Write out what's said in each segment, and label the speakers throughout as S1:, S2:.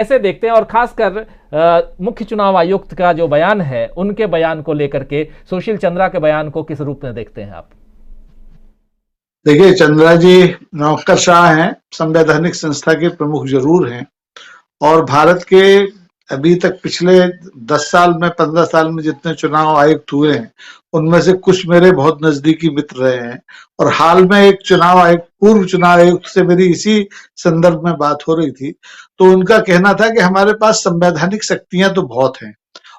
S1: कैसे देखते हैं, और खासकर मुख्य चुनाव आयुक्त का जो बयान है, उनके बयान को लेकर के सुशील चंद्रा के बयान को किस रूप में देखते हैं आप?
S2: देखिए, चंद्रा जी नौकरशाह हैं, संवैधानिक संस्था के प्रमुख जरूर हैं, और भारत के अभी तक पिछले 10 साल में 15 साल में जितने चुनाव आयुक्त हुए हैं, उनमें से कुछ मेरे बहुत नजदीकी मित्र रहे हैं। और हाल में एक चुनाव आयुक्त, पूर्व चुनाव आयुक्त से मेरी इसी संदर्भ में बात हो रही थी, तो उनका कहना था कि हमारे पास संवैधानिक शक्तियां तो बहुत हैं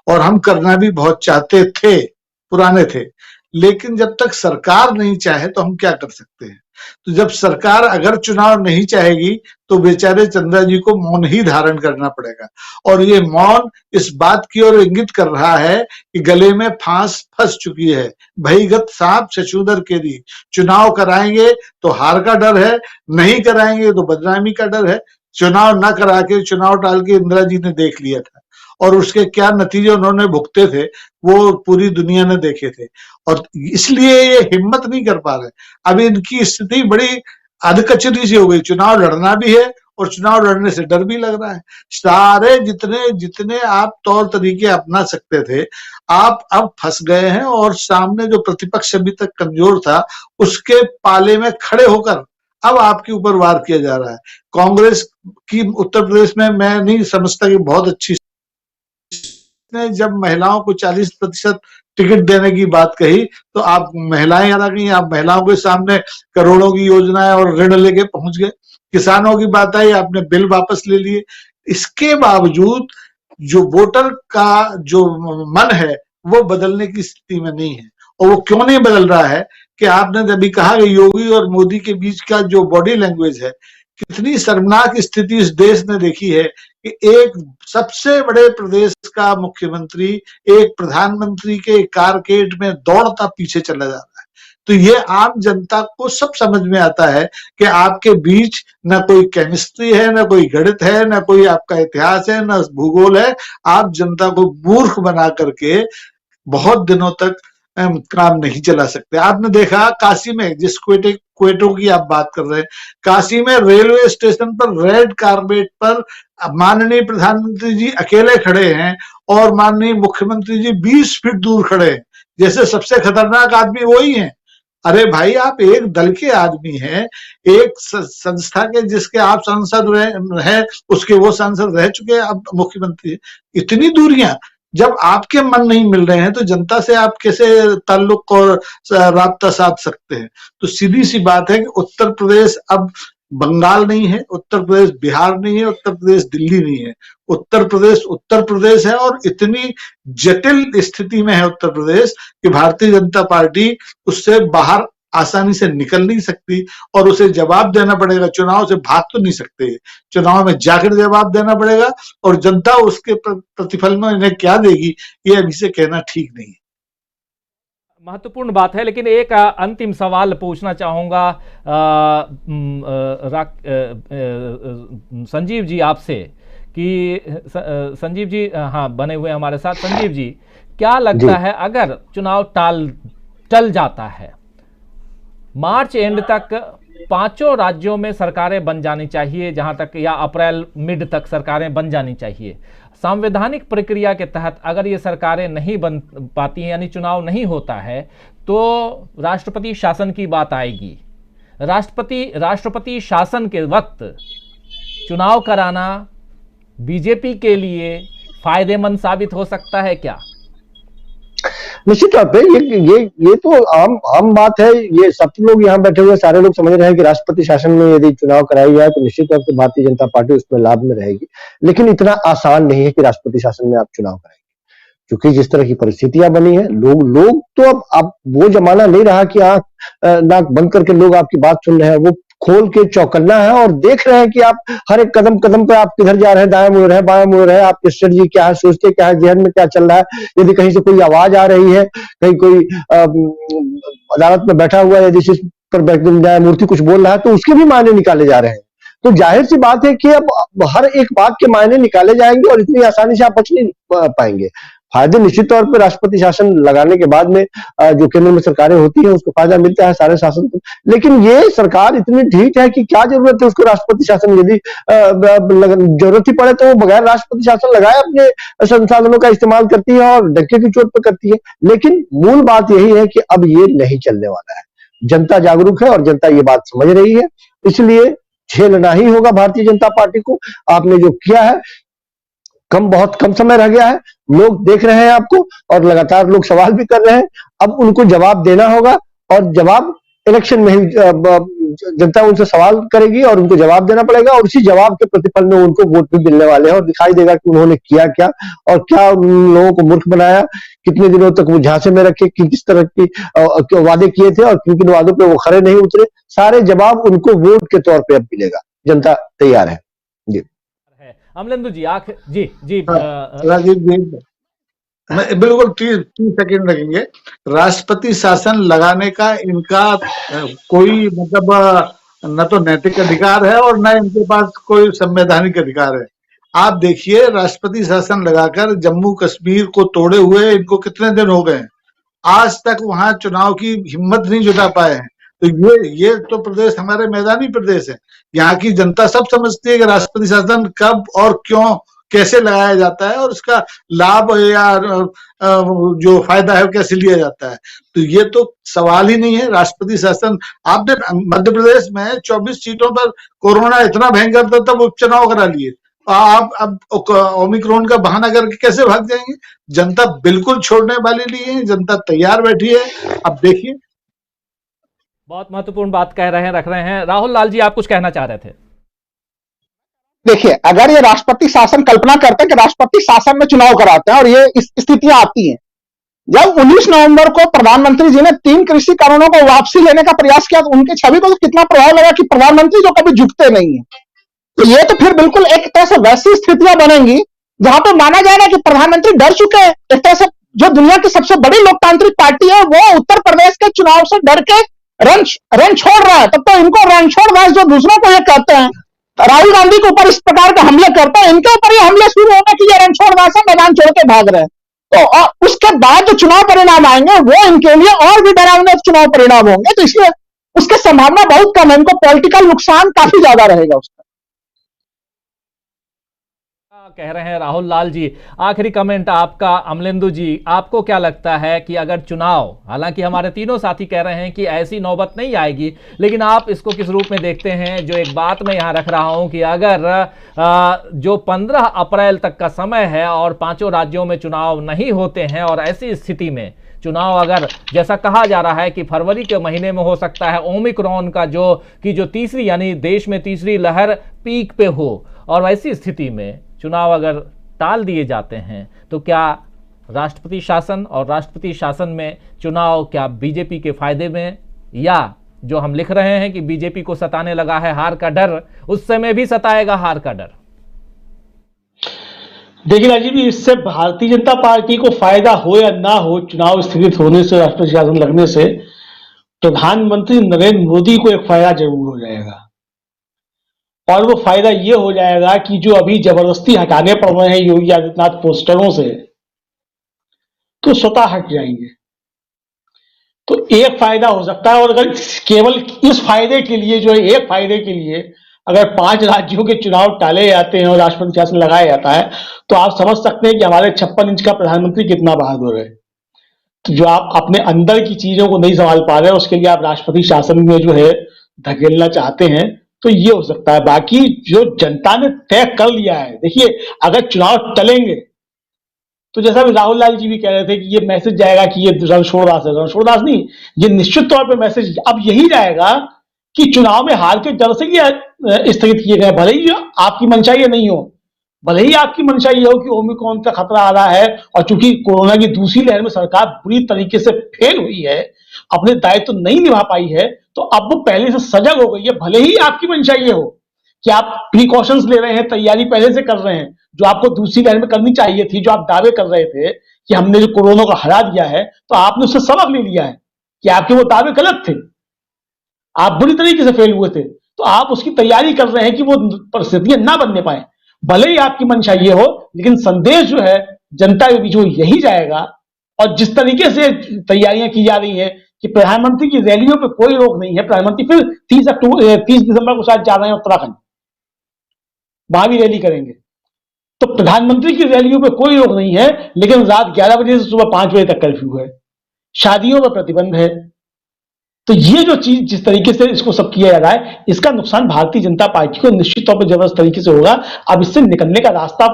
S2: और हम करना भी बहुत चाहते थे, पुराने थे, लेकिन जब तक सरकार नहीं चाहे तो हम क्या कर सकते हैं। तो जब सरकार अगर चुनाव नहीं चाहेगी तो बेचारे चंद्रा जी को मौन ही धारण करना पड़ेगा, और ये मौन इस बात की ओर इंगित कर रहा है कि गले में फांस फंस चुकी है। भईगत सांप छछूंदर केरी, चुनाव कराएंगे तो हार का डर है, नहीं कराएंगे तो बदनामी का डर है। चुनाव न करा के, चुनाव टाल के इंदिरा जी ने देख लिया था, और उसके क्या नतीजे उन्होंने भुगते थे वो पूरी दुनिया ने देखे थे, और इसलिए ये हिम्मत नहीं कर पा रहे। अभी इनकी स्थिति बड़ी अधकचरी सी हो गई, चुनाव लड़ना भी है और चुनाव लड़ने से डर भी लग रहा है। सारे जितने जितने आप तौर तरीके अपना सकते थे, आप अब फंस गए हैं, और सामने जो प्रतिपक्ष अभी तक कमजोर था, उसके पाले में खड़े होकर अब आपके ऊपर वार किया जा रहा है। कांग्रेस की उत्तर प्रदेश में मैं नहीं समझता कि बहुत अच्छी ने जब महिलाओं को 40% टिकट देने की बात कही तो आप महिलाएं याद आ गई, आप महिलाओं के सामने करोड़ों की योजनाएं और ऋण लेके पहुंच गए। किसानों की बात आई, आपने बिल वापस ले लिए। इसके बावजूद जो वोटर का जो मन है वो बदलने की स्थिति में नहीं है। और वो क्यों नहीं बदल रहा है कि आपने अभी कहा कि योगी और मोदी के बीच का जो बॉडी लैंग्वेज है, कितनी शर्मनाक स्थिति इस देश ने देखी है कि एक सबसे बड़े प्रदेश का मुख्यमंत्री एक प्रधानमंत्री के कारकेड में दौड़ता पीछे चला जा रहा है। तो ये आम जनता को सब समझ में आता है कि आपके बीच न कोई केमिस्ट्री है, न कोई गणित है, न कोई आपका इतिहास है, न भूगोल है। आप जनता को मूर्ख बना करके बहुत दिनों तक काम नहीं चला सकते। आपने देखा काशी में, जिस क्वेटों की आप बात कर रहे हैं, काशी में रेलवे स्टेशन पर रेड कारपेट पर माननीय प्रधानमंत्री जी अकेले खड़े हैं और माननीय मुख्यमंत्री जी 20 फीट दूर खड़े हैं, जैसे सबसे खतरनाक आदमी वही है। अरे भाई, आप एक दल के आदमी हैं, एक संस्था के जिसके आप सांसद हैं, उसके वो सांसद रह चुके हैं, अब मुख्यमंत्री। इतनी दूरियां, जब आपके मन नहीं मिल रहे हैं तो जनता से आप कैसे ताल्लुक और राब्ता साध सकते हैं। तो सीधी सी बात है कि उत्तर प्रदेश अब बंगाल नहीं है, उत्तर प्रदेश बिहार नहीं है, उत्तर प्रदेश दिल्ली नहीं है। उत्तर प्रदेश है, और इतनी जटिल स्थिति में है उत्तर प्रदेश कि भारतीय जनता पार्टी उससे बाहर आसानी से निकल नहीं सकती, और उसे जवाब देना पड़ेगा। चुनाव से भाग तो नहीं सकते, चुनाव में जाकर जवाब देना पड़ेगा, और जनता उसके प्रतिफल में इन्हें क्या देगी ये अभी से कहना ठीक नहीं है।
S1: महत्वपूर्ण बात है, लेकिन एक अंतिम सवाल पूछना चाहूंगा संजीव जी आपसे कि संजीव जी, हाँ, बने हुए हमारे साथ। संजीव जी, क्या लगता है अगर चुनाव टल जाता है, मार्च एंड तक पांचों राज्यों में सरकारें बन जानी चाहिए, जहां तक, या अप्रैल मिड तक सरकारें बन जानी चाहिए, संवैधानिक प्रक्रिया के तहत अगर ये सरकारें नहीं बन पाती हैं, यानी चुनाव नहीं होता है, तो राष्ट्रपति शासन की बात आएगी। राष्ट्रपति शासन के वक्त चुनाव कराना बीजेपी के लिए फायदेमंद साबित हो सकता है क्या?
S3: निश्चित तौर पे ये तो आम बात है। ये सब लोग यहाँ बैठे हुए सारे लोग समझ रहे हैं कि राष्ट्रपति शासन में यदि चुनाव कराई जाए तो निश्चित तौर पे भारतीय जनता पार्टी उसमें लाभ में रहेगी, लेकिन इतना आसान नहीं है कि राष्ट्रपति शासन में आप चुनाव कराएंगे, क्योंकि जिस तरह की परिस्थितियां बनी है, लोग तो अब वो जमाना नहीं रहा कि आंख नाक बंद करके लोग आपकी बात सुन रहे हैं। वो खोल के चौकन्ना है और देख रहे हैं कि आप हर एक कदम कदम पे आप किधर जा रहे हैं, दाएं मुड़ रहे हैं, बाएं मुड़ रहे हैं, आपकी स्ट्रेटजी क्या है, सोचते क्या है, जहन में क्या चल रहा है। यदि कहीं से कोई आवाज आ रही है, कहीं कोई अदालत में बैठा हुआ है, जिस पर न्यायमूर्ति कुछ बोल रहा है, तो उसके भी मायने निकाले जा रहे हैं। तो जाहिर सी बात है कि अब हर एक बात के मायने निकाले जाएंगे और इतनी आसानी से आप बच नहीं पाएंगे। फायदे निश्चित तौर पर राष्ट्रपति शासन लगाने के बाद में जो केंद्र में सरकारें होती हैं उसको फायदा मिलता है सारे शासन को। लेकिन ये सरकार इतनी ढीठ है कि क्या जरूरत है उसको राष्ट्रपति शासन, यदि जरूरत ही पड़े तो वो बगैर राष्ट्रपति शासन लगाए अपने संसाधनों का इस्तेमाल करती है और डंके की चोट पर करती है। लेकिन मूल बात यही है कि अब ये नहीं चलने वाला है। जनता जागरूक है और जनता ये बात समझ रही है, इसलिए झेलना ही होगा भारतीय जनता पार्टी को। आपने जो किया है, बहुत कम समय रह गया है, लोग देख रहे हैं आपको और लगातार लोग सवाल भी कर रहे हैं। अब उनको जवाब देना होगा और जवाब इलेक्शन में ही जनता उनसे सवाल करेगी और उनको जवाब देना पड़ेगा और उसी जवाब के प्रतिफल में उनको वोट भी मिलने वाले हैं और दिखाई देगा कि उन्होंने किया क्या और क्या उन लोगों को मूर्ख बनाया, कितने दिनों तक वो झांसे में रखे, किस तरह की वादे किए थे और किन किन वादों पे वो खरे नहीं उतरे, सारे जवाब उनको वोट के तौर पे अब मिलेगा। जनता तैयार है। जी
S1: अमलेंदु जी, जी
S2: राजीव जी, बिल्कुल 30 सेकंड लगेंगे। राष्ट्रपति शासन लगाने का इनका कोई मतलब न तो नैतिक अधिकार है और न इनके पास कोई संवैधानिक अधिकार है। आप देखिए, राष्ट्रपति शासन लगाकर जम्मू कश्मीर को तोड़े हुए इनको कितने दिन हो गए, आज तक वहां चुनाव की हिम्मत नहीं जुटा पाए हैं। तो ये तो प्रदेश हमारे मैदानी प्रदेश है, यहाँ की जनता सब समझती है कि राष्ट्रपति शासन कब और क्यों कैसे लगाया जाता है और उसका लाभ या जो फायदा है वो कैसे लिया जाता है। तो ये तो सवाल ही नहीं है। राष्ट्रपति शासन, आपने मध्य प्रदेश में 24 सीटों पर कोरोना इतना भयंकर था तब उपचुनाव करा लिए, आप अब ओमिक्रॉन का बहाना करके कैसे भाग जाएंगे? जनता बिल्कुल छोड़ने वाली नहीं है, जनता तैयार बैठी है। अब देखिए,
S1: बहुत महत्वपूर्ण बात रख रहे हैं। राहुल लाल जी, आप कुछ कहना चाह रहे थे।
S4: देखिए, अगर ये राष्ट्रपति शासन कल्पना करते हैं कि राष्ट्रपति शासन में चुनाव कराते हैं और ये स्थितियां आती हैं, जब 19 नवंबर को प्रधानमंत्री जी ने 3 कृषि कानूनों को वापसी लेने का प्रयास किया तो उनकी छवि को तो कितना प्रभाव लगा कि प्रधानमंत्री जो कभी झुकते नहीं है। तो ये तो फिर बिल्कुल एक तरह से वैसी स्थितियां बनेंगी जहां पे माना जाएगा कि प्रधानमंत्री डर चुके हैं। एक तरह से जो दुनिया की सबसे बड़ी लोकतांत्रिक पार्टी है वो उत्तर प्रदेश के चुनाव से डर के रन छोड़ रहा है। तब तो इनको रन छोड़ रहा है, जो दूसरों को ये कहते हैं राहुल गांधी के ऊपर इस प्रकार के हमले करते हैं, इनके ऊपर ये हमले शुरू होने की ये रन छोड़ रहा है, मैदान छोड़ के भाग रहे हैं। तो उसके बाद जो चुनाव परिणाम आएंगे वो इनके लिए और भी डरावने चुनाव परिणाम होंगे। तो इसलिए उसकी संभावना बहुत कम है, इनको पॉलिटिकल नुकसान काफी ज्यादा रहेगा उसका।
S1: कह रहे हैं राहुल लाल जी। आखिरी कमेंट आपका अमलेंदु जी, आपको क्या लगता है कि अगर चुनाव, हालांकि हमारे तीनों साथी कह रहे हैं कि ऐसी नौबत नहीं आएगी, लेकिन आप इसको किस रूप में देखते हैं? जो एक बात मैं यहां रख रहा हूं कि अगर जो 15 अप्रैल तक का समय है और 5 राज्यों में चुनाव नहीं होते हैं और ऐसी स्थिति में चुनाव अगर जैसा कहा जा रहा है कि फरवरी के महीने में हो सकता है, ओमिक्रॉन का जो तीसरी यानी देश में तीसरी लहर पीक पे हो, और ऐसी स्थिति में चुनाव अगर टाल दिए जाते हैं तो क्या राष्ट्रपति शासन और राष्ट्रपति शासन में चुनाव क्या बीजेपी के फायदे में, या जो हम लिख रहे हैं कि बीजेपी को सताने लगा है हार का डर, उस समय भी सताएगा हार का डर?
S5: देखिए राजीव जी, इससे भारतीय जनता पार्टी को फायदा हो या ना हो चुनाव स्थगित होने से, राष्ट्रपति शासन लगने से, प्रधानमंत्री नरेंद्र मोदी को एक फायदा जरूर हो जाएगा। और वो फायदा ये हो जाएगा कि जो अभी जबरदस्ती हटाने पड़ रहे हैं योगी आदित्यनाथ पोस्टरों से, तो स्वतः हट जाएंगे। तो एक फायदा हो सकता है। और अगर केवल इस फायदे के लिए, जो एक फायदे के लिए अगर 5 राज्यों के चुनाव टाले जाते हैं और राष्ट्रपति शासन लगाया जाता है, तो आप समझ सकते हैं कि हमारे 56 इंच का प्रधानमंत्री कितना बहादुर है। तो जो आप अपने अंदर की चीजों को नहीं संभाल पा रहे, उसके लिए आप राष्ट्रपति शासन में जो है धकेलना चाहते हैं, तो ये हो सकता है। बाकी जो जनता ने तय कर लिया है, देखिए अगर चुनाव टलेंगे तो जैसा भी राहुल लाल जी भी कह रहे थे कि ये मैसेज जाएगा कि ये रणछोड़दास है, रणछोड़दास नहीं, ये निश्चित तौर पे मैसेज अब यही जाएगा कि चुनाव में हार के डर से ये स्थगित किए गए। भले ही आपकी मंशा ये नहीं हो, भले ही आपकी मंशा ये हो कि ओमिक्रॉन का खतरा आ रहा है और चूंकि कोरोना की दूसरी लहर में सरकार बुरी तरीके से फेल हुई है, अपने दायित्व नहीं निभा पाई है, तो अब वो पहले से सजग हो गई है। भले ही आपकी मंशा ये हो कि आप प्रिकॉशंस ले रहे हैं, तैयारी पहले से कर रहे हैं, जो आपको दूसरी लहर में करनी चाहिए थी, जो आप दावे कर रहे थे कि हमने जो कोरोना को हरा दिया है, तो आपने उससे सबक ले लिया है कि आपके वो दावे गलत थे, आप बुरी तरीके से फेल हुए थे। तो आप उसकी तैयारी कर रहे हैं कि वो परिस्थितियां ना बनने पाए। भले ही आपकी मंशा ये हो, लेकिन संदेश जो है जनता के बीच वो यही जाएगा। और जिस तरीके से तैयारियां की जा रही हैं कि प्रधानमंत्री की रैलियों पे कोई रोक नहीं है, प्रधानमंत्री फिर 30 दिसंबर को शायद जा रहे हैं उत्तराखंड, वहां भी रैली करेंगे, तो प्रधानमंत्री की रैलियों पे कोई रोक नहीं है, लेकिन रात 11 बजे से सुबह 5 बजे तक कर्फ्यू है, शादियों पर प्रतिबंध है। तो ये जो चीज जिस तरीके से इसको सब किया जा रहा है, इसका नुकसान भारतीय जनता पार्टी को निश्चित तौर पर जबरदस्त तरीके से होगा। अब इससे निकलने का रास्ता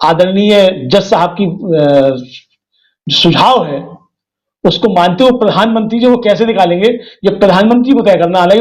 S5: आदरणीय जज साहब की जो सुझाव है उसको मानते हुए प्रधानमंत्री जो वो कैसे निकालेंगे, ये प्रधानमंत्री को तय करना। हालांकि